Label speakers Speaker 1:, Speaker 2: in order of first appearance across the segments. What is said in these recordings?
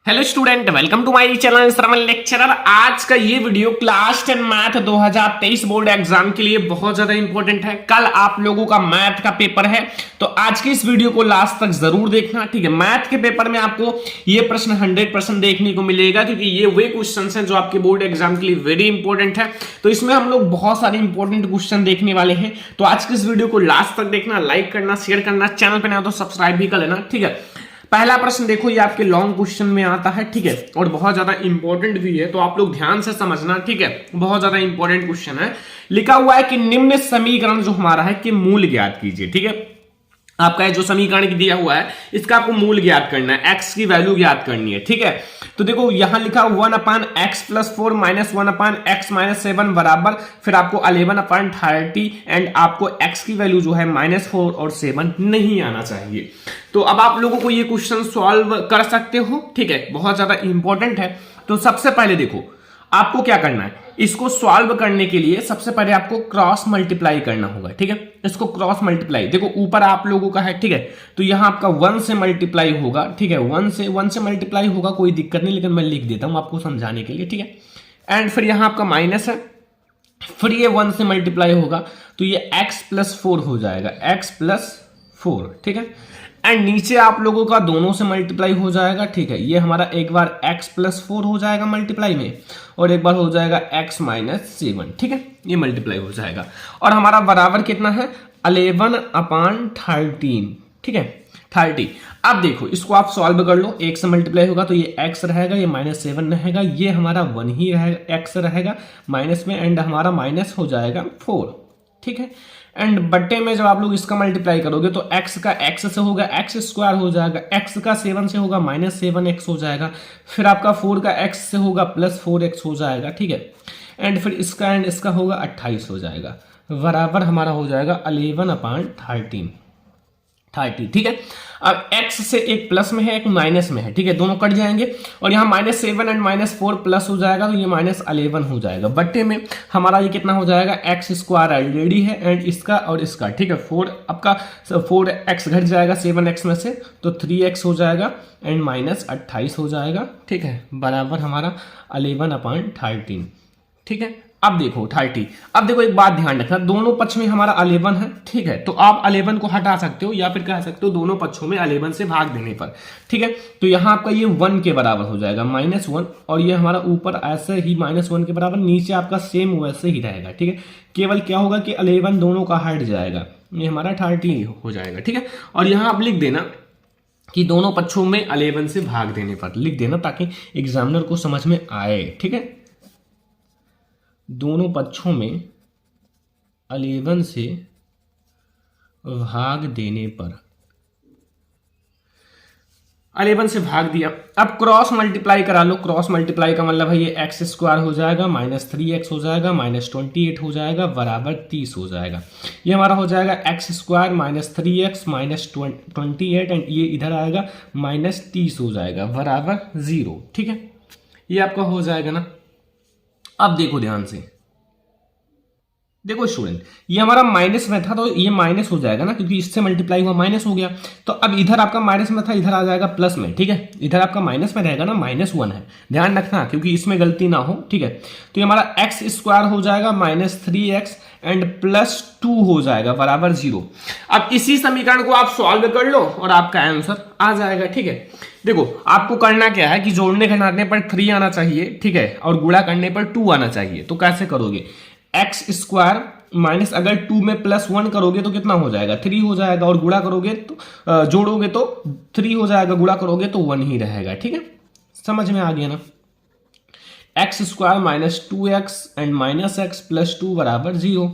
Speaker 1: Hello student, welcome to my channel Shravan lecturer. आज का ये video class 10 math 2023 board exam के लिए बहुत ज्यादा इंपॉर्टेंट है। कल आप लोगों का मैथ का पेपर है, तो आज की इस वीडियो को लास्ट तक जरूर देखना, ठीक है। मैथ के पेपर में आपको ये प्रश्न 100% देखने को मिलेगा, क्योंकि ये वे क्वेश्चन हैं जो आपके बोर्ड एग्जाम के लिए वेरी इंपॉर्टेंट है। तो इसमें हम लोग बहुत सारे इंपॉर्टेंट क्वेश्चन देखने वाले हैं। तो आज की इस वीडियो को लास्ट तक देखना, लाइक करना, शेयर करना, चैनल पर नया तो सब्सक्राइब भी कर लेना, ठीक है। पहला प्रश्न देखो, ये आपके लॉन्ग क्वेश्चन में आता है, ठीक है, और बहुत ज्यादा इंपॉर्टेंट भी है, तो आप लोग ध्यान से समझना, ठीक है। बहुत ज्यादा इंपॉर्टेंट क्वेश्चन है। लिखा हुआ है कि निम्न समीकरण जो हमारा है कि मूल ज्ञात कीजिए, ठीक है। आपका जो समीकरण दिया हुआ है इसका आपको मूल ज्ञात करना है, एक्स की वैल्यू ज्ञात करनी है, ठीक है। तो देखो यहां लिखा 1/x+4 -1/x-7 बराबर, फिर आपको 11/30 एंड आपको x की वैल्यू जो है -4 और 7 नहीं आना चाहिए। तो अब आप लोगों को ये क्वेश्चन सॉल्व कर सकते हो, ठीक है। बहुत ज्यादा इंपॉर्टेंट है। तो सबसे पहले देखो आपको क्या करना है, इसको सॉल्व करने के लिए सबसे पहले आपको क्रॉस मल्टीप्लाई करना होगा, ठीक है। इसको क्रॉस मल्टीप्लाई, देखो ऊपर आप लोगों का है, ठीक है, तो यहां आपका 1 से मल्टीप्लाई होगा, ठीक है। 1 से मल्टीप्लाई होगा, कोई दिक्कत नहीं, लेकिन मैं लिख देता हूं आपको समझाने के लिए, ठीक है। एंड फिर यहां आपका माइनस है, फिर ये 1 से मल्टीप्लाई होगा, तो ये x+4 हो जाएगा, x+4, ठीक है। एंड नीचे आप लोगों का दोनों से मल्टीप्लाई हो जाएगा, ठीक है। ये हमारा एक बार x+4 हो जाएगा मल्टीप्लाई में, और एक बार हो जाएगा x-7, ठीक है। ये मल्टीप्लाई हो जाएगा, और हमारा बराबर कितना है 11/13, ठीक है, 30। अब देखो इसको आप सॉल्व कर लो, एक से मल्टीप्लाई होगा तो ये x रहेगा, ये -7 रहेगा, ये हमारा 1 ही रहेगा, x रहेगा माइनस में, एंड हमारा माइनस हो जाएगा 4, ठीक है। एंड बट्टे में जब आप लोग इसका मल्टीप्लाई करोगे तो x का x से होगा x² हो जाएगा, x का 7 से होगा -7x हो जाएगा, फिर आपका 4 का x से होगा +4x हो जाएगा, ठीक है। एंड फिर इसका एंड इसका होगा 28 हो जाएगा, बराबर हमारा हो जाएगा 11/13, ठीक है। अब x से एक प्लस में है एक माइनस में है, ठीक है, दोनों कट जाएंगे, और यहाँ -7 एंड -4 प्लस हो जाएगा, तो ये -11 हो जाएगा। बट्टे में हमारा ये कितना हो जाएगा, x² ऑलरेडी है एंड इसका और इसका, ठीक है। 4 आपका 4x घट जाएगा 7x में से, तो 3x हो जाएगा एंड -28 हो जाएगा, ठीक है, बराबर हमारा 11/13, ठीक है। अब देखो 30, अब देखो एक बात ध्यान रखना, दोनों पक्ष में हमारा 11 है, ठीक है। तो आप 11 को हटा सकते हो, या फिर कह सकते हो दोनों पक्षों में 11 से भाग देने पर, ठीक है। तो यहाँ आपका ये 1 के बराबर हो जाएगा -1, और ये हमारा ऊपर ऐसे ही -1 के बराबर, नीचे आपका सेम वैसे ही रहेगा, ठीक है। केवल क्या होगा कि 11 दोनों का हट जाएगा, ये हमारा 30 हो जाएगा, ठीक है। और यहाँ आप लिख देना कि दोनों पक्षों में 11 से भाग देने पर लिख देना, ताकि एग्जामिनर को समझ में आए, ठीक है। दोनों पक्षों में 11 से भाग देने पर, 11 से भाग दिया। अब क्रॉस मल्टीप्लाई करा लो, क्रॉस मल्टीप्लाई का मतलब है ये x² हो जाएगा, -3x हो जाएगा, -28 हो जाएगा, बराबर 30 हो जाएगा। ये हमारा हो जाएगा x² -3x -28, एंड ये इधर आएगा -30 हो जाएगा, बराबर 0, ठीक है। ये आपका हो जाएगा ना। अब देखो ध्यान से, देखो स्टूडेंट, ये हमारा माइनस में था तो ये माइनस हो जाएगा ना, क्योंकि इससे मल्टीप्लाई हुआ माइनस हो गया। तो अब इधर आपका माइनस में था, इधर आ जाएगा प्लस में, ठीक है। इधर आपका माइनस में रहेगा ना, -1 है, ध्यान रखना, क्योंकि इसमें गलती ना हो, ठीक है। तो ये हमारा x² हो जाएगा -3x एंड +2 हो जाएगा, बराबर 0। अब इसी समीकरण को आप सॉल्व कर लो और आपका आंसर आ जाएगा, ठीक है। देखो आपको करना क्या है कि जोड़ने घटाने पर 3 आना चाहिए, ठीक है, और गुणा करने पर 2 आना चाहिए। तो कैसे करोगे, x² माइनस अगर 2 में +1 करोगे तो कितना हो जाएगा, 3 हो जाएगा, और गुणा करोगे तो जोड़ोगे तो 3 हो जाएगा, गुणा करोगे तो 1 ही रहेगा, ठीक है। समझ में आ गया ना। x² -2x एंड -x +2 बराबर 0।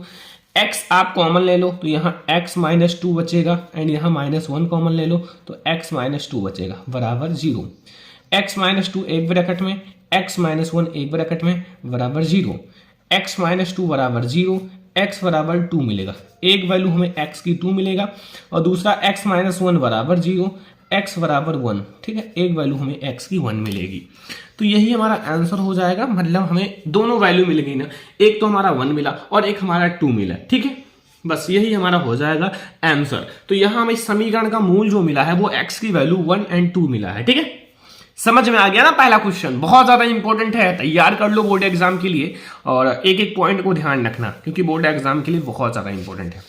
Speaker 1: x आप कॉमन ले लो, तो यहाँ x -2 बचेगा, एंड यहाँ -1 कॉमन ले लो तो x -2 बचेगा, बराबर 0। x -2 एक ब्रैकेट में, x -1 एक ब्रैकेट में, बराबर 0। x -2 बराबर 0, x बराबर 2 मिलेगा, एक वैल्यू हमें x की 2 मिलेगा, और दूसरा x -1 बराबर 0, x बराबर 1, ठीक है, एक वैल्यू हमें x की 1 मिलेगी। तो यही हमारा आंसर हो जाएगा, मतलब हमें दोनों वैल्यू मिल गई ना, एक तो हमारा 1 मिला और एक हमारा 2 मिला, ठीक है। बस यही हमारा हो जाएगा आंसर। तो यहां हमें समीकरण का मूल जो मिला है वो x की वैल्यू 1 और 2 मिला है, ठीक है। समझ में आ गया ना पहला क्वेश्चन, बहुत ज्यादा इंपॉर्टेंट है, तैयार कर लो बोर्ड एग्जाम के लिए और एक एक पॉइंट को ध्यान रखना क्योंकि बोर्ड एग्जाम के लिए बहुत ज्यादा इंपॉर्टेंट है।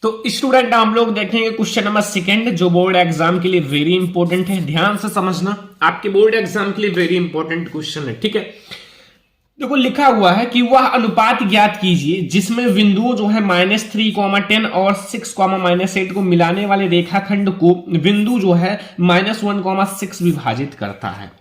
Speaker 1: तो स्टूडेंट हम लोग देखेंगे क्वेश्चन नंबर सेकंड जो बोर्ड एग्जाम के लिए वेरी इंपॉर्टेंट है, ध्यान से समझना, आपके बोर्ड एग्जाम के लिए वेरी इंपॉर्टेंट क्वेश्चन है। ठीक है, देखो लिखा हुआ है कि वह अनुपात ज्ञात कीजिए जिसमें बिंदुओं जो है -3, 10 और 6, -8 को मिलाने वाले रेखाखंड को बिंदु जो है -1, 6 विभाजित करता है।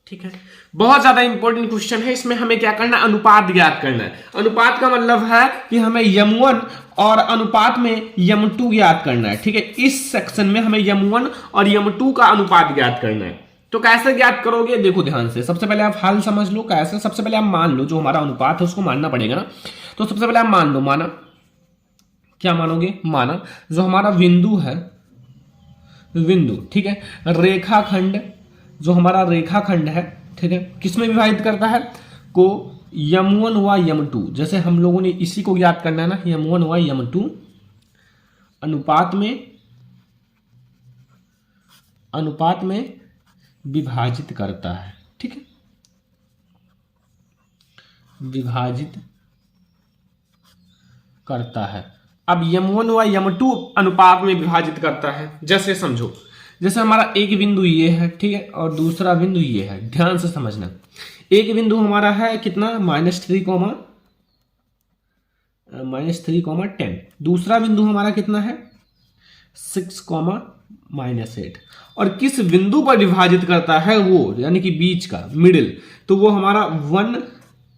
Speaker 1: ठीक है, बहुत ज्यादा इंपॉर्टेंट क्वेश्चन है। इसमें हमें क्या करना है, अनुपात ज्ञात करना है। अनुपात का मतलब है कि हमें m1 और अनुपात में m2 ज्ञात करना है। ठीक है, इस सेक्शन में हमें m1 और m2 का अनुपात ज्ञात करना है। तो कैसे ज्ञात करोगे, देखो ध्यान से, सबसे पहले आप हल समझ लो कैसे। सबसे पहले आप मान लो जो हमारा अनुपात है उसको मानना पड़ेगा ना, तो सबसे पहले आप मान लो, माना क्या मानोगे, माना जो हमारा बिंदु है, बिंदु, ठीक है, रेखाखंड, जो हमारा रेखाखंड है, ठीक है, किसमें विभाजित करता है, को m1 व m2, जैसे हम लोगों ने इसी को ज्ञात करना है ना, m1 व m2 अनुपात में विभाजित करता है। ठीक है, विभाजित करता है। अब m1 व m2 अनुपात में विभाजित करता है। जैसे समझो, जैसे हमारा एक बिंदु ये है, ठीक है, और दूसरा बिंदु ये है, ध्यान से समझना। एक बिंदु हमारा है कितना, -3, 10। दूसरा बिंदु हमारा कितना है, 6, -8। और किस बिंदु पर विभाजित करता है वो, यानी कि बीच का, मिडिल, तो वो हमारा 1,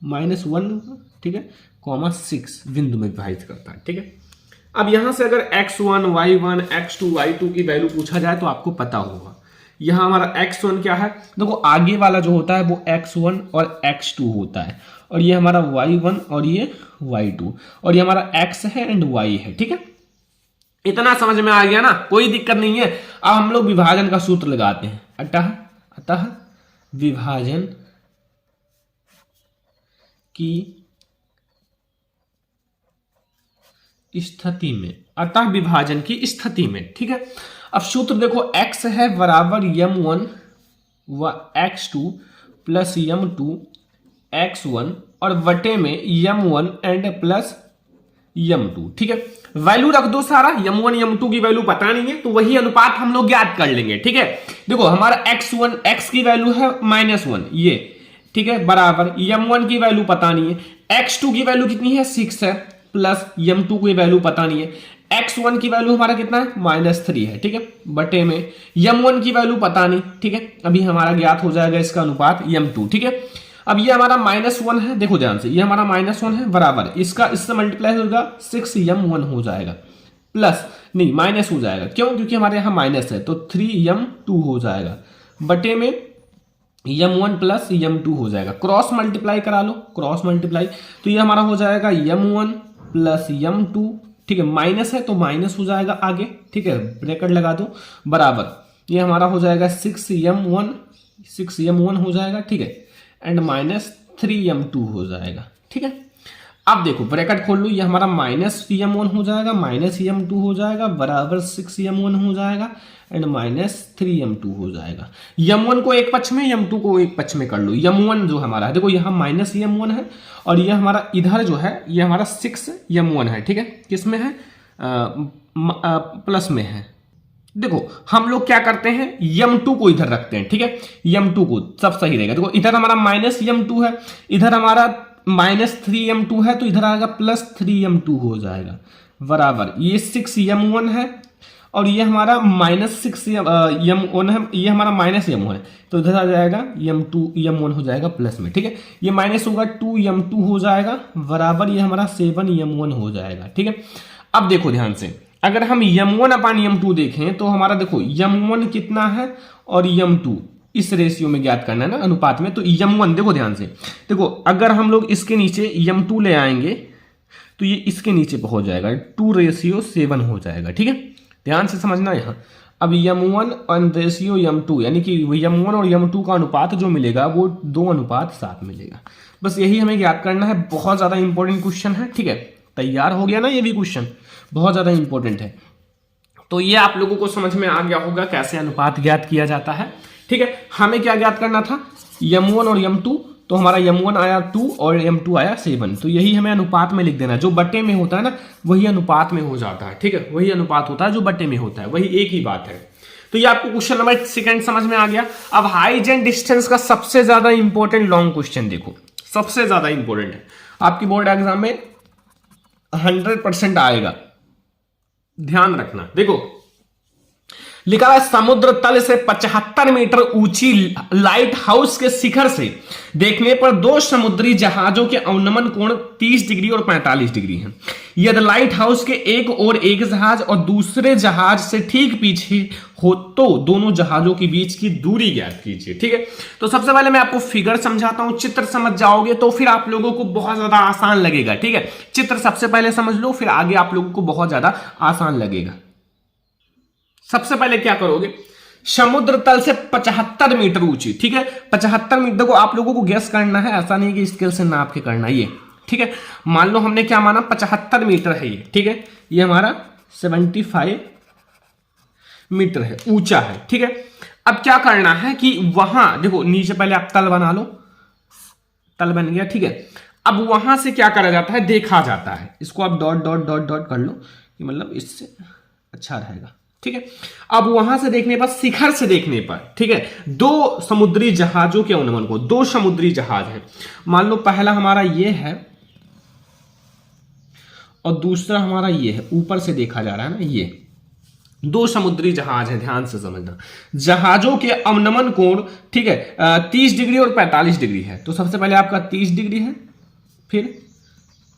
Speaker 1: -1, ठीक है, 6 बिंदु में विभाजित करता है। ठीक है, अब यहां से अगर x1, y1, x2, y2 की वैल्यू पूछा जाए तो आपको पता होगा। यहां हमारा x1 क्या है, देखो आगे वाला जो होता है वो x1 और x2 होता है, और ये हमारा y1 और ये y2, और ये हमारा x है एंड y है। ठीक है, इतना समझ में आ गया ना, कोई दिक्कत नहीं है। अब हम लोग विभाजन का सूत्र लगाते हैं। अतः विभाजन की स्थिति में, अतः विभाजन की स्थिति में, ठीक है, अब सूत्र देखो, x है बराबर m1 व x2 प्लस m2 x1 और बटे में m1 एंड प्लस m2। ठीक है, वैल्यू रख दो सारा, m1 m2 की वैल्यू पता नहीं है तो वही अनुपात हम लोग ज्ञात कर लेंगे। ठीक है, देखो हमारा x1, x की वैल्यू है -1 ये, ठीक है, बराबर m1 की वैल्यू पता नहीं है, x2 की वैल्यू कितनी है, 6 है, प्लस m2 की वैल्यू पता नहीं है, x1 की वैल्यू हमारा कितना है, -3 है। ठीक है, बटे में m1 की वैल्यू पता नहीं। ठीक है, अभी हमारा ज्ञात हो जाएगा इसका अनुपात m2। ठीक है, अब ये हमारा -1 है, देखो ध्यान से, ये हमारा -1 है, बराबर इसका इससे मल्टीप्लाई होगा 6m1 हो जाएगा, प्लस नहीं माइनस हो जाएगा, क्यों, क्योंकि हमारे यहाँ माइनस है, तो 3m2 हो जाएगा, बटे में m1 प्लस m2 हो जाएगा। क्रॉस मल्टीप्लाई करा लो, क्रॉस मल्टीप्लाई, तो ये हमारा हो जाएगा m1 प्लस m2, ठीक है, माइनस है तो माइनस हो जाएगा आगे, ठीक है, ब्रैकेट लगा दो, बराबर ये हमारा हो जाएगा 6m1 हो जाएगा, ठीक है, एंड -3m2 हो जाएगा। ठीक है, अब देखो ब्रैकेट खोल लो, ये हमारा -3m1 हो जाएगा, -m2 हो जाएगा, बराबर 6m1 हो जाएगा एंड -3m2 हो जाएगा। m1 को एक पक्ष में, m2 को एक पक्ष में कर लो। m1 जो हमारा है, देखो यहाँ -m1 है और ये हमारा इधर जो है ये हमारा 6m1 है। ठीक है, किसमें है, प्लस में है। देखो हम लोग क्या करते हैं, m2 को इधर रखते हैं। ठीक है, m2 को सब सही रहेगा। देखो इधर हमारा -m2 है, इधर हमारा -3m2 है, तो इधर आएगा +3m2 हो जाएगा, बराबर ये 6m1 है और ये हमारा -6m1 है, ये हमारा -m है, तो इधर आ जाएगा m1 हो जाएगा प्लस में। ठीक है, ये माइनस होगा 2m2 हो जाएगा, बराबर ये हमारा 7m1 हो जाएगा। ठीक है, अब देखो ध्यान से, अगर हम m1 अपान m2 देखें तो हमारा देखो m1 कितना है और m2 इस रेशियो में ज्ञात करना है ना, अनुपात में, तो m1 देखो ध्यान से, देखो अगर हम लोग इसके नीचे m2 ले आएंगे तो ये इसके नीचे पहुंच जाएगा, 2:7 हो जाएगा। ठीक है, ध्यान से समझना यहाँ। अब m1 और रेशियो m2, यानी कि m1 और m2 का अनुपात जो मिलेगा वो 2:7 मिलेगा। बस यही हमें ज्ञात करना है, बहुत ज्यादा इंपॉर्टेंट क्वेश्चन है। ठीक है, तैयार हो गया ना, ये भी क्वेश्चन बहुत ज्यादा इंपॉर्टेंट है। तो ये आप लोगों को समझ में आ गया होगा कैसे अनुपात ज्ञात किया जाता है। ठीक है, हमें क्या ज्ञात करना था, m1 और m2, तो हमारा m1 आया 2 और m2 आया 7, तो यही हमें अनुपात में लिख देना है। जो बट्टे में होता है ना वही अनुपात में हो जाता है, ठीक है, वही अनुपात होता है जो बट्टे में होता है, वही एक ही बात है। तो ये आपको क्वेश्चन नंबर सेकंड समझ में आ गया। अब हाइट एंड डिस्टेंस का सबसे ज्यादा इंपॉर्टेंट लॉन्ग क्वेश्चन देखो, सबसे ज्यादा इंपॉर्टेंट है, आपकी बोर्ड एग्जाम में 100% आएगा, ध्यान रखना। देखो लिखा है समुद्र तल से 75 मीटर ऊंची लाइट हाउस के शिखर से देखने पर दो समुद्री जहाजों के अवनमन कोण 30 डिग्री और 45 डिग्री है। यदि लाइट हाउस के एक ओर एक जहाज और दूसरे जहाज से ठीक पीछे हो तो दोनों जहाजों के बीच की दूरी ज्ञात कीजिए। ठीक है, तो सबसे पहले मैं आपको फिगर समझाता हूं, चित्र समझ जाओगे तो फिर आप लोगों को बहुत ज्यादा आसान लगेगा। ठीक है, चित्र सबसे पहले समझ लो, फिर आगे आप लोगों को बहुत ज्यादा आसान लगेगा। सबसे पहले क्या करोगे, समुद्र तल से 75 मीटर ऊंची, ठीक है, 75 मीटर को आप लोगों को गैस करना है, ऐसा नहीं कि स्केल से नाप के करना ये। ठीक है, मान लो हमने क्या माना 75 मीटर है ये, ठीक है, ये हमारा 75 मीटर है, ऊंचा है। ठीक है, अब क्या करना है कि वहां देखो नीचे पहले आप तल बना लो, तल बन गया। ठीक है, अब वहां से क्या करा जाता है, देखा जाता है, इसको आप डॉट डॉट डॉट डॉट कर लो कि मतलब इससे अच्छा रहेगा। ठीक है, अब वहां से देखने पर, शिखर से देखने पर, ठीक है, दो समुद्री जहाजों के अनुमान को, दो समुद्री जहाज हैं, मान लो पहला हमारा ये है और दूसरा हमारा ये है, ऊपर से देखा जा रहा है ना, ये दो समुद्री जहाज है, ध्यान से समझना। जहाजों के अवनमन कोण, ठीक है, 30 डिग्री और 45 डिग्री है। तो सबसे पहले आपका 30 डिग्री है, फिर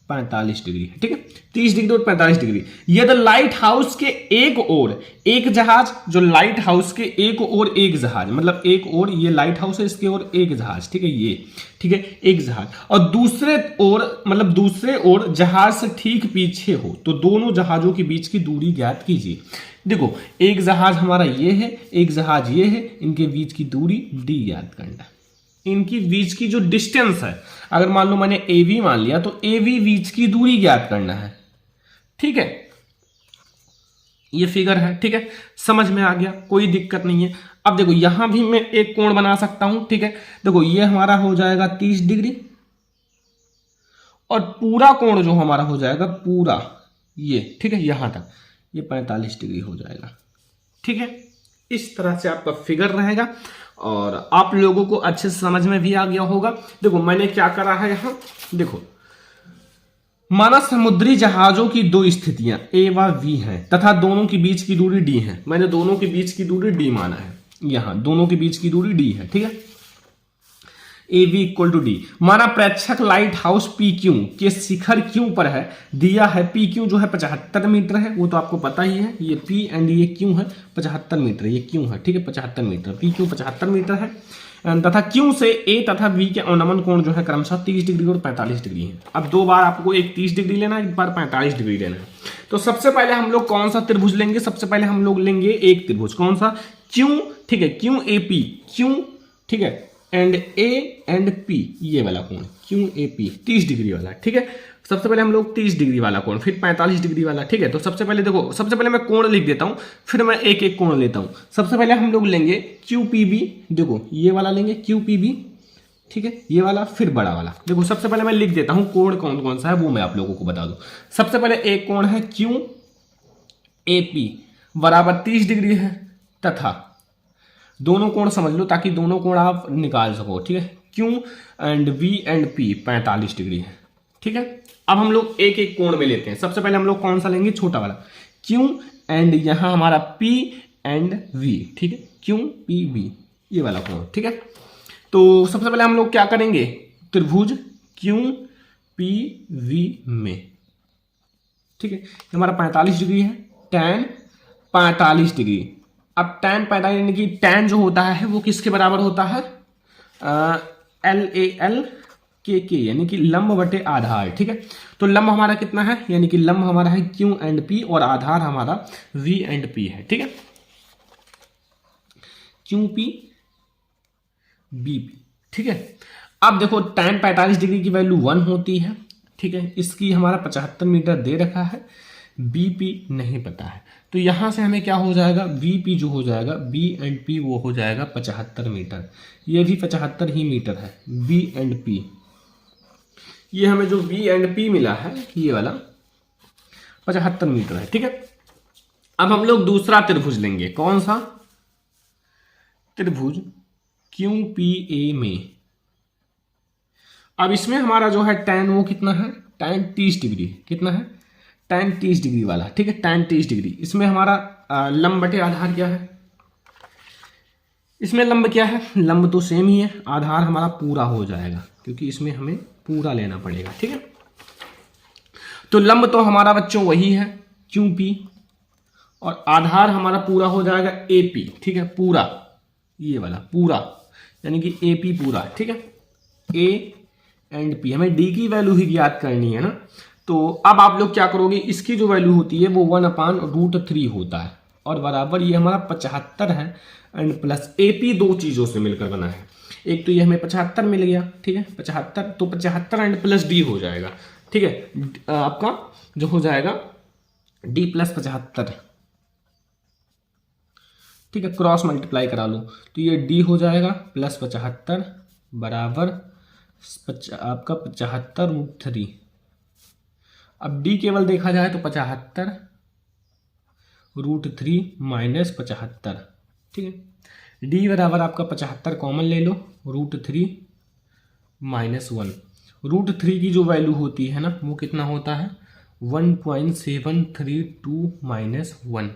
Speaker 1: 45 डिग्री है। ठीक है, 30 डिग्री और 45 डिग्री। यदि लाइट हाउस के एक ओर एक जहाज, जो लाइट हाउस के एक ओर एक जहाज, मतलब एक ओर ये लाइट हाउस है, इसके ओर एक जहाज, ठीक है, ये, ठीक है, एक जहाज, और दूसरे ओर मतलब दूसरे ओर जहाज से ठीक पीछे हो तो दोनों जहाजों के बीच की दूरी ज्ञात कीजिए। देखो एक जहाज हमारा ये है, एक जहाज ये है, इनके बीच की दूरी d ज्ञात करना है। इनकी बीच की जो डिस्टेंस है, अगर मान लो मैंने AV मान लिया तो AV बीच की दूरी ज्ञात करना है। ठीक है, ये फिगर है। ठीक है, समझ में आ गया, कोई दिक्कत नहीं है। अब देखो यहां भी मैं एक कोण बना सकता हूं। ठीक है, देखो ये हमारा हो जाएगा 30 डिग्री और पूरा कोण जो हमारा हो जाएगा पूरा ये, ठीक है, यहां तक ये 45 डिग्री हो जाएगा। ठीक है, इस तरह से आपका फिगर रहेगा और आप लोगों को अच्छे से समझ में भी आ गया होगा। देखो मैंने क्या करा है यहां, देखो माना समुद्री जहाजों की दो स्थितियां A व V हैं तथा दोनों के बीच की दूरी D है। मैंने दोनों के बीच की दूरी D माना है, यहां दोनों के बीच की दूरी D है। ठीक है, AV इक्वल टू D। माना प्रेक्षक लाइट हाउस PQ के शिखर Q पर है, दिया है PQ जो है 75 मीटर है, वो तो आपको पता ही है, ये P एंड ये Q है 75 मीटर, ये Q है। ठीक है, 75 मीटर, PQ 75 मीटर है तथा Q से A तथा V के अवनमन कोण जो है क्रमशः 30 डिग्री और 45 डिग्री है। अब दो बार आपको एक 30 डिग्री लेना है, एक बार 45 डिग्री लेना है। तो सबसे पहले हम लोग कौन सा त्रिभुज लेंगे, सबसे पहले हम लोग लेंगे एक त्रिभुज, कौन सा, Q, ठीक है, QAP, Q, ठीक है, एंड A एंड P, ये वाला कोण QAP 30 डिग्री वाला। ठीक है, सबसे पहले हम लोग 30 डिग्री वाला कोण, फिर 45 डिग्री वाला। ठीक है, तो सबसे पहले देखो, सबसे पहले मैं कोण लिख देता हूं, फिर मैं एक एक कोण लेता हूं। सबसे पहले हम लोग लेंगे QPB, देखो ये वाला लेंगे QPB, ठीक है, ये वाला, फिर बड़ा वाला। देखो सबसे पहले मैं लिख देता हूं कोण कौन कौन सा है, वो मैं आप लोगों को बता दूं। सबसे पहले एक कोण है QAP बराबर 30 डिग्री है तथा दोनों कोण समझ लो ताकि दोनों कोण आप निकाल सको। ठीक है, Q and V and P 45 degree है। ठीक है, अब हम लोग एक एक कोण में लेते हैं। सबसे पहले हम लोग कौन सा लेंगे, छोटा वाला Q एंड यहां हमारा P एंड V, ठीक है, QPB ये वाला कोण। ठीक है, तो सबसे पहले हम लोग क्या करेंगे, त्रिभुज QPV में, ठीक है, हमारा 45 डिग्री है, tan 45 डिग्री। अब tan 45 यानी कि tan जो होता है वो किसके बराबर होता है, LAL KK यानी कि लंब बटे आधार। ठीक है, तो लंब हमारा कितना है, यानी कि लंब हमारा है Q एंड P और आधार हमारा V एंड P है। ठीक है, QPBP। ठीक है, अब देखो tan 45 डिग्री की वैल्यू 1 होती है। ठीक है, इसकी हमारा 75 मीटर दे रखा है, BP नहीं पता है, तो यहाँ से हमें क्या हो जाएगा, BP जो हो जाएगा B एंड P वो हो जाएगा 75 मीटर, ये भी 75 ही मीटर है B एंड P। ये हमें जो B एंड P मिला है ये वाला 75 मीटर है, ठीक है। अब हम लोग दूसरा त्रिभुज लेंगे, कौन सा त्रिभुज QPA में। अब इसमें हमारा जो है tan वो कितना है, tan 30 डिग्री, कितना है tan 30 डिग्री वाला, ठीक है tan 30 डिग्री। इसमें हमारा लंब बटे आधार क्या है, इसमें लंब क्या है, लंब तो सेम ही है, आधार हमारा पूरा हो जाएगा क्योंकि इसमें हमें पूरा लेना पड़ेगा, ठीक है। तो लंब तो हमारा बच्चों वही है QP, और आधार हमारा पूरा हो जाएगा AP, ठीक है, पूरा ये वाला पूरा, यानी कि AP पूरा, ठीक है। A एंड P, हमें D की वैल्यू ही ज्ञात करनी है ना, तो अब आप लोग क्या करोगे, इसकी जो वैल्यू होती है वो 1/√3 होता है, और बराबर ये हमारा 75 है एंड प्लस AP दो चीज़ों से मिलकर बना है, एक तो ये हमें 75 मिल गया, ठीक है 75, तो 75 एंड प्लस D हो जाएगा, ठीक है। आपका जो हो जाएगा D प्लस 75, ठीक है, क्रॉस मल्टीप्लाई करा लो तो ये D हो जाएगा प्लस 75 बराबर आपका 75√3। अब D केवल देखा जाए तो 75√3 माइनस 75, ठीक है। D बराबर आपका 75 कॉमन ले लो, √3 माइनस 1, √3 की जो वैल्यू होती है ना वो कितना होता है 1.732 माइनस 1,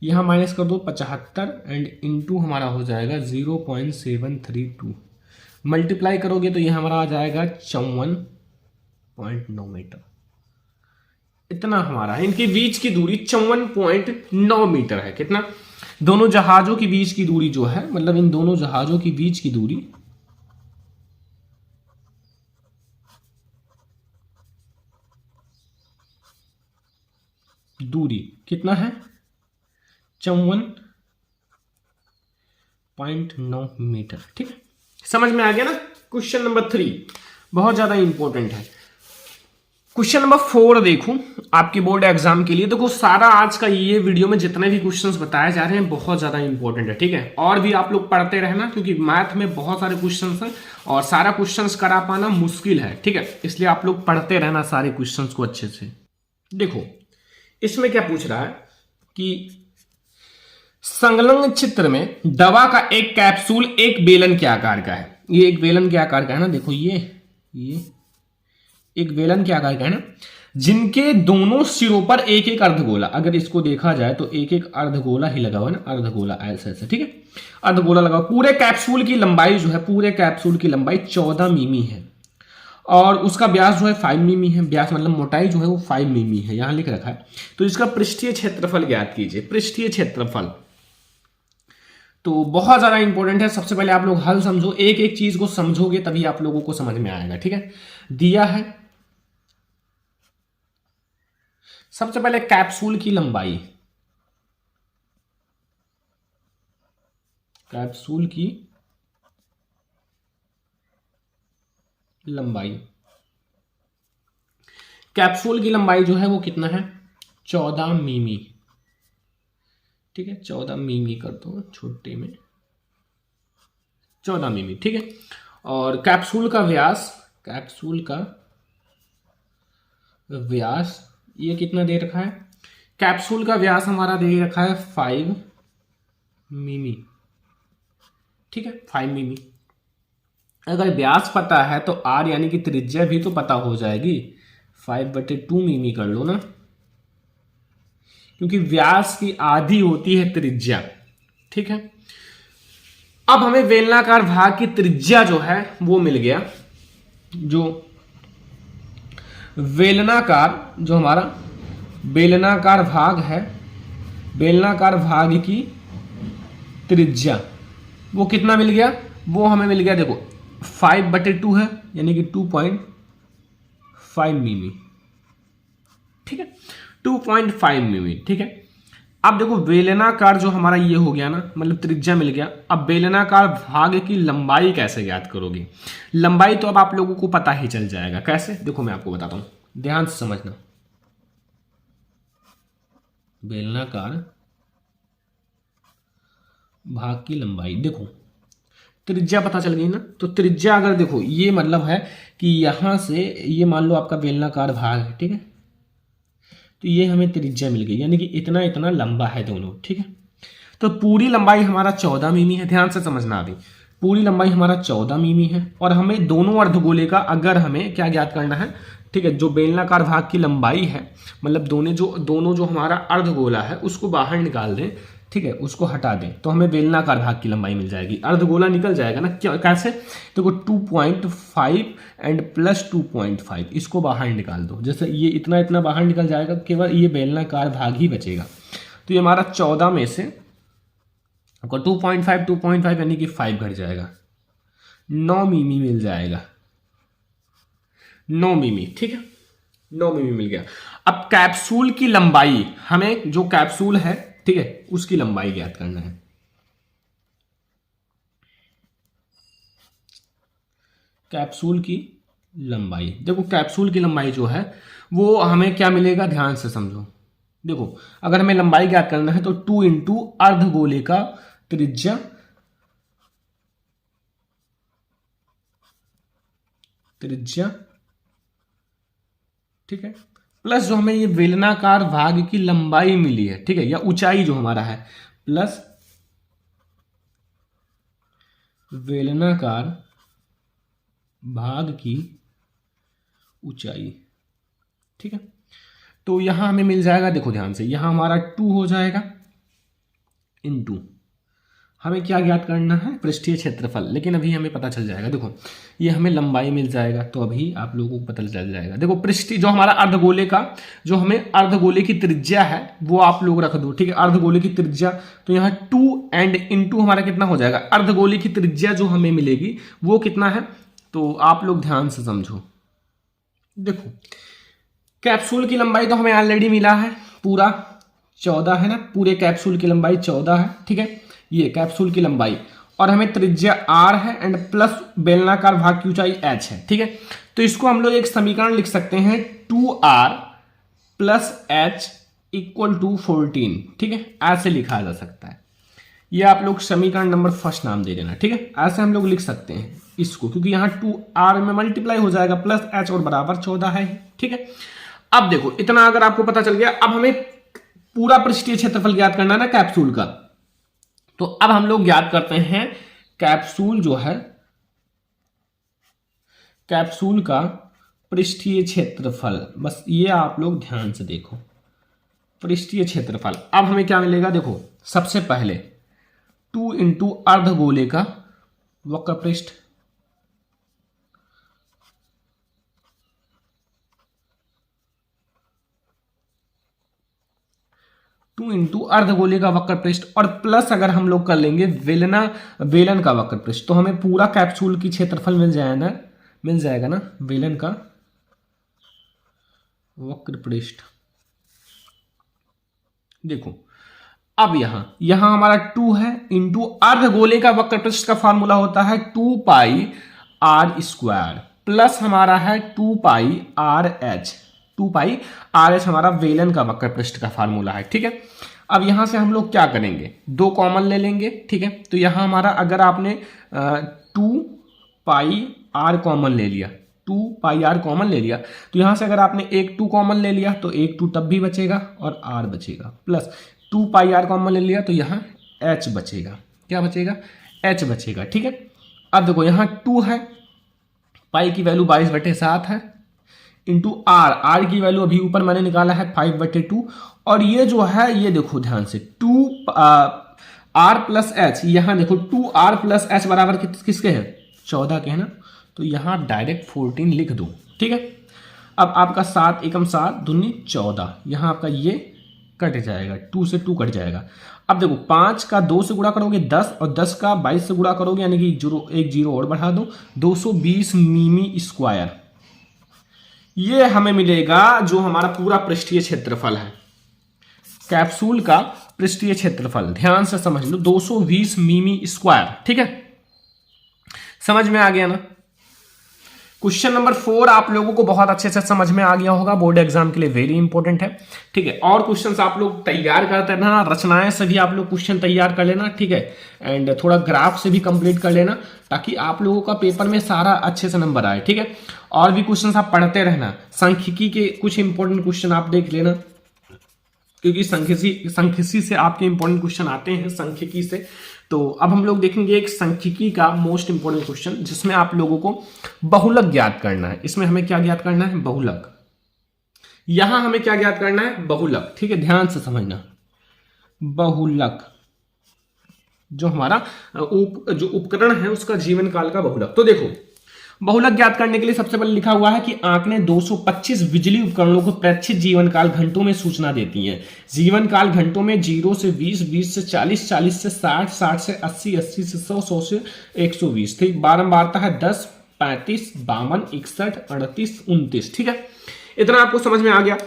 Speaker 1: यहाँ माइनस कर दो 75 एंड इंटू हमारा हो जाएगा 0.732, मल्टीप्लाई करोगे तो ये हमारा आ जाएगा 54.9 मीटर। इतना हमारा है, इनके बीच की दूरी 54.9 मीटर है। कितना, दोनों जहाजों के बीच की दूरी जो है, मतलब इन दोनों जहाजों के बीच की दूरी कितना है 54.9 मीटर, ठीक है, समझ में आ गया ना। क्वेश्चन नंबर 3 बहुत ज्यादा इंपॉर्टेंट है। क्वेश्चन नंबर 4 देखो आपके बोर्ड एग्जाम के लिए। देखो सारा आज का ये वीडियो में जितने भी क्वेश्चंस बताए जा रहे हैं बहुत ज्यादा इंपॉर्टेंट है, ठीक है, और भी आप लोग पढ़ते रहना क्योंकि मैथ में बहुत सारे क्वेश्चंस हैं और सारा क्वेश्चंस करा पाना मुश्किल है, ठीक है, इसलिए आप लोग पढ़ते रहना सारे क्वेश्चंस को अच्छे से। देखो इसमें क्या पूछ रहा है कि संलग्न चित्र में दवा का एक कैप्सूल एक बेलन के आकार का है, ये एक बेलन के आकार का है ना, देखो ये एक बेलन के आकार का है ना, जिनके दोनों सिरों पर एक एक अर्धगोला, अगर इसको देखा जाए तो एक एक अर्धगोला ही लगा हुआ है ना, अर्धगोला ऐसा ऐसा, ठीक है, अर्धगोला लगा। पूरे कैप्सूल की लंबाई जो है, पूरे कैप्सूल की लंबाई 14 मिमी है और उसका व्यास जो है 5 मिमी है, व्यास मतलब मोटाई जो है वो 5 मिमी है, यहां लिख रखा है। तो इसका पृष्ठीय क्षेत्रफल ज्ञात कीजिए, पृष्ठीय क्षेत्रफल तो बहुत ज्यादा इंपॉर्टेंट है। सबसे पहले आप लोग हल समझो, एक एक चीज को समझोगे तभी आप लोगों को समझ में आएगा, ठीक है। दिया है सबसे पहले कैप्सूल की लंबाई, कैप्सूल की लंबाई, कैप्सूल की लंबाई जो है वो कितना है 14 मिमी, ठीक है, 14 मिमी कर दो छोटे में 14 मिमी, ठीक है। और कैप्सूल का व्यास, कैप्सूल का व्यास ये कितना दे रखा है, कैप्सूल का व्यास हमारा दे रखा है 5 मिमी, ठीक है 5 मिमी। अगर व्यास पता है तो आर यानी कि त्रिज्या भी तो पता हो जाएगी, 5/2 मिमी कर लो ना, क्योंकि व्यास की आधी होती है त्रिज्या, ठीक है। अब हमें बेलनाकार भाग की त्रिज्या जो है वो मिल गया, जो बेलनाकार जो हमारा बेलनाकार भाग है, बेलनाकार भाग की त्रिज्या वो कितना मिल गया, वो हमें मिल गया देखो 5/2 है यानी कि 2.5 मिमी, ठीक है 2.5 मिमी, ठीक है। अब देखो बेलनाकार जो हमारा ये हो गया ना, मतलब त्रिज्या मिल गया। अब बेलनाकार भाग की लंबाई कैसे ज्ञात करोगे, लंबाई तो अब आप लोगों को पता ही चल जाएगा कैसे, देखो मैं आपको बताता हूं, ध्यान से समझना। बेलनाकार भाग की लंबाई। देखो त्रिज्या पता चल गई ना, तो त्रिज्या अगर देखो ये मतलब है कि यहां से ये मान लो आपका बेलनाकार भाग है, ठीक है, तो ये हमें त्रिज्या मिल गई, यानी कि इतना इतना लंबा है दोनों, ठीक है। तो पूरी लंबाई हमारा 14 मिमी है, ध्यान से समझना अभी, पूरी लंबाई हमारा 14 मिमी है और हमें दोनों अर्धगोले का अगर हमें क्या ज्ञात करना है, ठीक है, जो बेलनाकार भाग की लंबाई है, मतलब दोनों जो हमारा अर्धगोला है उसको बाहर निकाल दें, ठीक है, उसको हटा दें तो हमें बेलनाकार भाग की लंबाई मिल जाएगी, अर्धगोला निकल जाएगा ना। क्या कैसे, देखो 2.5 एंड प्लस 2.5 इसको बाहर निकाल दो, जैसे ये इतना इतना बाहर निकल जाएगा, केवल ये बेलनाकार भाग ही बचेगा। तो ये हमारा 14 में से आपको 2.5 यानी कि 5 घट जाएगा, 9 मिमी मिल जाएगा, 9 मिमी, ठीक है, 9 मिमी मिल गया। अब कैप्सूल की लंबाई, हमें जो कैप्सूल है, ठीक है, उसकी लंबाई ज्ञात करना है। कैप्सूल की लंबाई, देखो कैप्सूल की लंबाई जो है वो हमें क्या मिलेगा, ध्यान से समझो। देखो अगर हमें लंबाई ज्ञात करना है तो 2 इंटू अर्धगोले का त्रिज्या ठीक है, प्लस जो हमें ये बेलनाकार भाग की लंबाई मिली है, ठीक है, या ऊंचाई जो हमारा है, प्लस बेलनाकार भाग की ऊंचाई, ठीक है। तो यहां हमें मिल जाएगा, देखो ध्यान से, यहां हमारा 2 हो जाएगा इनटू हमें क्या ज्ञात करना है, पृष्ठीय क्षेत्रफल, लेकिन अभी हमें पता चल जाएगा। देखो ये हमें लंबाई मिल जाएगा, तो अभी आप लोगों को पता चल जाएगा। देखो पृष्ठीय जो हमारा अर्धगोले का, जो हमें अर्धगोले की त्रिज्या है वो आप लोग रख दो, ठीक है, अर्धगोले की त्रिज्या, तो यहाँ 2 एंड इनटू हमारा कितना हो जाएगा, अर्धगोले की त्रिज्या जो हमें मिलेगी वो कितना है, तो आप लोग ध्यान से समझो। देखो कैप्सूल की लंबाई तो हमें ऑलरेडी मिला है, पूरा 14 है ना, पूरे कैप्सूल की लंबाई 14 है, ठीक है, ये कैप्सूल की लंबाई, और हमें त्रिज्या r है एंड प्लस बेलनाकार भाग की ऊंचाई h है, ठीक है। तो इसको हम लोग एक समीकरण लिख सकते हैं 2r plus h equal to 14, ठीक है, ऐसे लिखा जा सकता है। ये आप लोग समीकरण नंबर फर्स्ट नाम दे देना, ठीक है, ऐसे हम लोग लिख सकते हैं इसको, क्योंकि यहाँ 2r में मल्टीप्लाई हो जाएगा प्लस h और बराबर 14 है, ठीक है। अब देखो इतना अगर आपको पता चल गया, अब हमें पूरा पृष्ठीय क्षेत्रफल ज्ञात करना है ना कैप्सूल का, तो अब हम लोग ज्ञात करते हैं कैप्सूल जो है, कैप्सूल का पृष्ठीय क्षेत्रफल, बस ये आप लोग ध्यान से देखो, पृष्ठीय क्षेत्रफल। अब हमें क्या मिलेगा, देखो सबसे पहले 2 इंटू अर्धगोले का वक्र पृष्ठ, टू इंटू अर्धगोले का वक्र पृष्ठ, और प्लस अगर हम लोग कर लेंगे वेलन का वक्र पृष्ठ, तो हमें पूरा कैप्सूल की क्षेत्रफल मिल जाएगा ना वेलन का वक्र पृष्ठ। देखो अब यहां हमारा 2 है इंटू अर्धगोले का वक्र पृष्ठ का फॉर्मूला होता है 2 पाई आर स्क्वायर, प्लस हमारा है 2 पाई आर एच, 2 पाई आर एच हमारा वेलन का वक्र पृष्ठ का फार्मूला है, ठीक है। अब यहां से हम लोग क्या करेंगे, 2 कॉमन ले लेंगे, ठीक है। तो यहां हमारा अगर आपने 2 पाई आर कॉमन ले लिया, 2 पाई आर कॉमन ले लिया, तो यहां से अगर आपने एक 2 कॉमन ले लिया तो एक 2 तब भी बचेगा और आर बचेगा, प्लस 2 पाई आर कॉमन ले लिया तो यहाँ एच बचेगा, क्या बचेगा, एच बचेगा, ठीक है। अब देखो यहाँ 2 है, पाई की वैल्यू 22/7 है, इंटू आर की वैल्यू अभी ऊपर मैंने निकाला है 5/2, और ये जो है ये देखो ध्यान से 2 आर प्लस एच, यहाँ देखो 2r प्लस एच बराबर किसके है, 14 के है ना, तो यहाँ डायरेक्ट 14 लिख दो, ठीक है। अब आपका 7 एकम 7 दूनी 14, यहाँ आपका ये कट जाएगा, 2 से 2 कट जाएगा। अब देखो 5 का 2 से गुणा करोगे 10, और 10 का 22 से गुणा करोगे यानी कि एक जीरो और बढ़ा दो, 220 मिमी स्क्वायर, ये हमें मिलेगा जो हमारा पूरा पृष्ठीय क्षेत्रफल है, कैप्सूल का पृष्ठीय क्षेत्रफल, ध्यान से समझ लो 220 मिमी स्क्वायर, ठीक है, समझ में आ गया ना। क्वेश्चन नंबर 4 आप लोगों को बहुत अच्छे से समझ में आ गया होगा, बोर्ड एग्जाम के लिए वेरी इंपॉर्टेंट है। ठीक है, और क्वेश्चंस आप लोग तैयार करते रहना, रचनाएं से भी आप लोग क्वेश्चन तैयार कर लेना। ठीक है, एंड थोड़ा ग्राफ से भी कंप्लीट कर लेना, ताकि आप लोगों का पेपर में सारा अच्छे से नंबर आए। ठीक है, और भी क्वेश्चंस आप पढ़ते रहना। सांख्यिकी के कुछ इंपॉर्टेंट क्वेश्चन आप देख लेना, क्योंकि सांख्यिकी से आपके इंपॉर्टेंट क्वेश्चन आते हैं सांख्यिकी से। तो अब हम लोग देखेंगे एक सांख्यिकी का मोस्ट इंपॉर्टेंट क्वेश्चन, जिसमें आप लोगों को बहुलक ज्ञात करना है। इसमें हमें क्या ज्ञात करना है? बहुलक। यहां हमें क्या ज्ञात करना है? बहुलक। ठीक है, ध्यान से समझना। बहुलक जो हमारा जो उपकरण है उसका जीवन काल का बहुलक। तो देखो, बहुलक ज्ञात करने के लिए सबसे पहले लिखा हुआ है कि आंकड़े 225 बिजली उपकरणों को प्रेक्षित जीवन काल घंटों में सूचना देती हैं। जीवन काल घंटों में 0 से 20, 20 से 40, 40 से 60, 60 से 80, 80 से 100, 100 से 120। ठीक, बारंबारता है 10, 35, 52, 61, 38, 29। ठीक है, इतना आपको समझ में आ गया।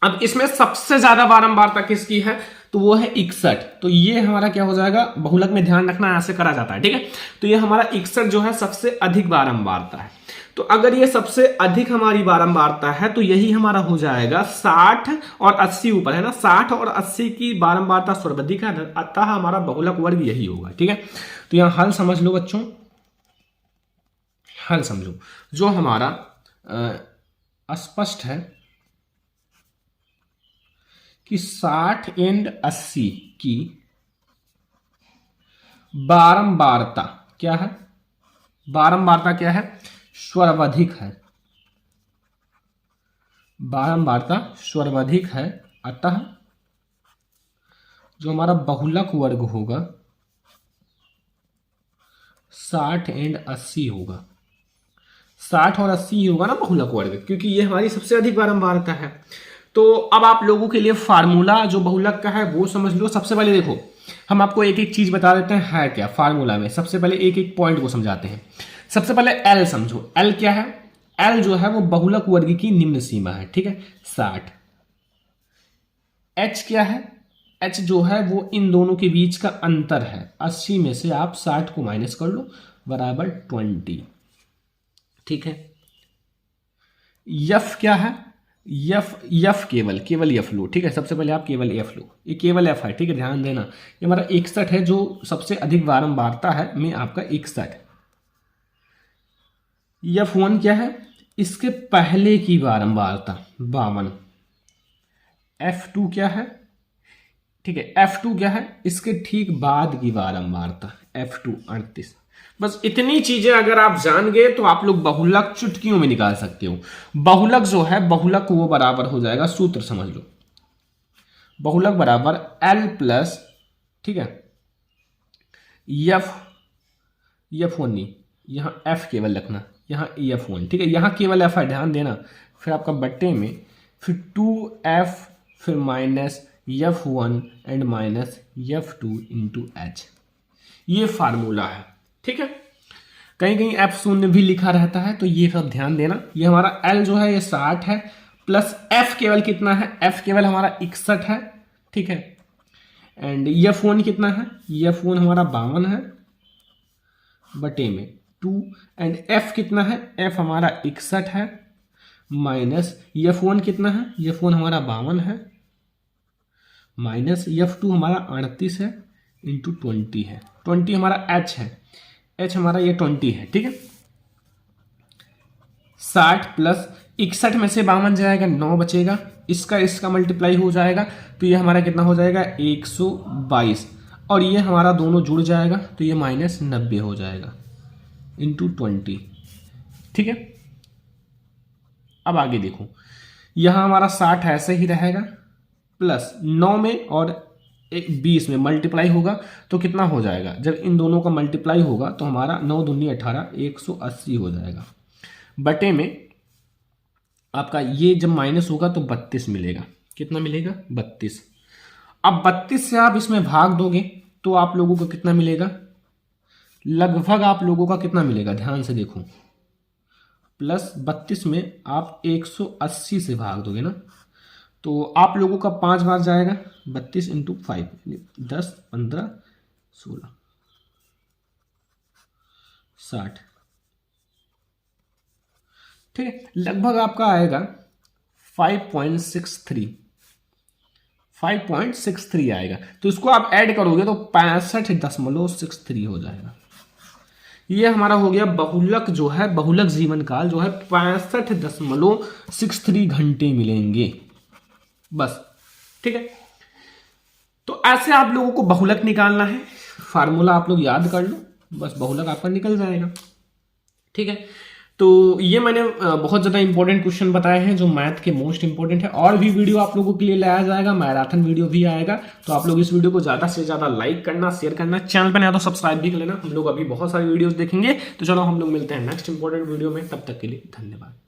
Speaker 1: अब इसमें सबसे ज्यादा बारंबारता किसकी है? तो वो है 61। तो ये हमारा क्या हो जाएगा? बहुलक में ध्यान रखना, ऐसे करा जाता है। ठीक है, तो ये हमारा 61 जो है सबसे अधिक बारंबारता है। तो अगर ये सबसे अधिक हमारी बारंबारता है तो यही हमारा हो जाएगा 60 और 80 ऊपर है ना, 60 और 80 की बारंबारता सर्वाधिक है, अतः हमारा बहुलक वर्ग यही होगा। ठीक है, तो यहां हल समझ लो बच्चों, हल समझो। जो हमारा स्पष्ट है कि 60 एंड 80 की बारंबारता क्या है? बारंबारता क्या है? सर्वाधिक है। बारंबारता सर्वाधिक है, अतः जो हमारा बहुलक वर्ग होगा 60 एंड 80 होगा। 60 और 80 होगा ना बहुलक वर्ग, क्योंकि ये हमारी सबसे अधिक बारंबारता है। तो अब आप लोगों के लिए फार्मूला जो बहुलक का है वो समझ लो। सबसे पहले देखो, हम आपको एक एक चीज बता देते हैं है क्या फार्मूला में। सबसे पहले एक एक पॉइंट को समझाते हैं। सबसे पहले एल समझो। एल क्या है? एल जो है वो बहुलक वर्ग की निम्न सीमा है। ठीक है, 60। एच क्या है? एच जो है वो इन दोनों के बीच का अंतर है। 80 में से आप 60 को माइनस कर लो, बराबर 20। ठीक है, यफ क्या है? यफ केवल यफ लो। ठीक है, सबसे पहले आप केवल एफ लो, ये केवल एफ है। ठीक है, ध्यान देना, ये हमारा 61 है, जो सबसे अधिक बारंबारता है में आपका 61। F1 क्या है? इसके पहले की बारंबारता 52। F2 क्या है? ठीक है, F2 क्या है? इसके ठीक बाद की बारंबारता F2 38। बस इतनी चीजें अगर आप जान गए तो आप लोग बहुलक चुटकियों में निकाल सकते हो। बहुलक जो है, बहुलक वो बराबर हो जाएगा, सूत्र समझ लो, बहुलक बराबर L प्लस, ठीक है, F1 नहीं, यहां F केवल रखना, यहां F1। ठीक है, यहां केवल F है, ध्यान देना। फिर आपका बट्टे में फिर 2F, फिर minus F1 and minus F2 into H। ये फार्मूला है। ठीक है, कहीं कहीं F0 भी लिखा रहता है, तो ये सब ध्यान देना। ये हमारा L जो है ये 60 है, प्लस F केवल कितना है? F केवल हमारा 61 है। ठीक है, एंड F1 कितना है? F1 हमारा 52 है, बटे में 2, एंड F कितना है? F हमारा 61 है, माइनस F1 कितना है? F1 हमारा 52 है, माइनस F2 हमारा 38 है, इंटू 20 है। 20 हमारा H है, H हमारा ये 20 है। ठीक है, 60 प्लस 61 में से 52 जाएगा, 9 बचेगा, इसका मल्टीप्लाई हो जाएगा, तो ये हमारा कितना हो जाएगा? 122, और ये हमारा दोनों जुड़ जाएगा, तो ये माइनस 90 हो जाएगा, इंटू 20। ठीक है, अब आगे देखो, यहां हमारा 60 ऐसे ही रहेगा, प्लस 9 में और 20 में मल्टीप्लाई होगा, तो कितना हो जाएगा? जब इन दोनों का मल्टीप्लाई होगा तो हमारा 9 दूनी 18, 180 हो जाएगा, बटे में आपका ये जब माइनस होगा तो 32 मिलेगा। कितना मिलेगा? 32। अब 32 से आप इसमें भाग दोगे तो आप लोगों को कितना मिलेगा? लगभग आप लोगों का कितना मिलेगा? ध्यान से देखो, प्लस 32 में आप 180 से भाग दोगे ना, तो आप लोगों का 5 बार जाएगा, 32 इंटू 5, 10, 15, 16, 60, ठीक है, लगभग आपका आएगा 5.63 आएगा। तो इसको आप ऐड करोगे तो 65.63 हो जाएगा। ये हमारा हो गया बहुलक जो है, बहुलक जीवन काल जो है 65.63 घंटे मिलेंगे बस। ठीक है, तो ऐसे आप लोगों को बहुलक निकालना है, फार्मूला आप लोग याद कर लो, बस बहुलक आपका निकल जाएगा। ठीक है, तो ये मैंने बहुत ज़्यादा इंपॉर्टेंट क्वेश्चन बताए हैं जो मैथ के मोस्ट इंपॉर्टेंट है। और भी वीडियो आप लोगों के लिए लाया जाएगा, मैराथन वीडियो भी आएगा, तो आप लोग इस वीडियो को ज़्यादा से ज़्यादा लाइक करना, शेयर करना, चैनल पर नया तो सब्सक्राइब भी कर लेना। हम लोग अभी बहुत सारी वीडियोस देखेंगे। तो चलो हम लोग मिलते हैं नेक्स्ट इंपॉर्टेंट वीडियो में, तब तक के लिए धन्यवाद।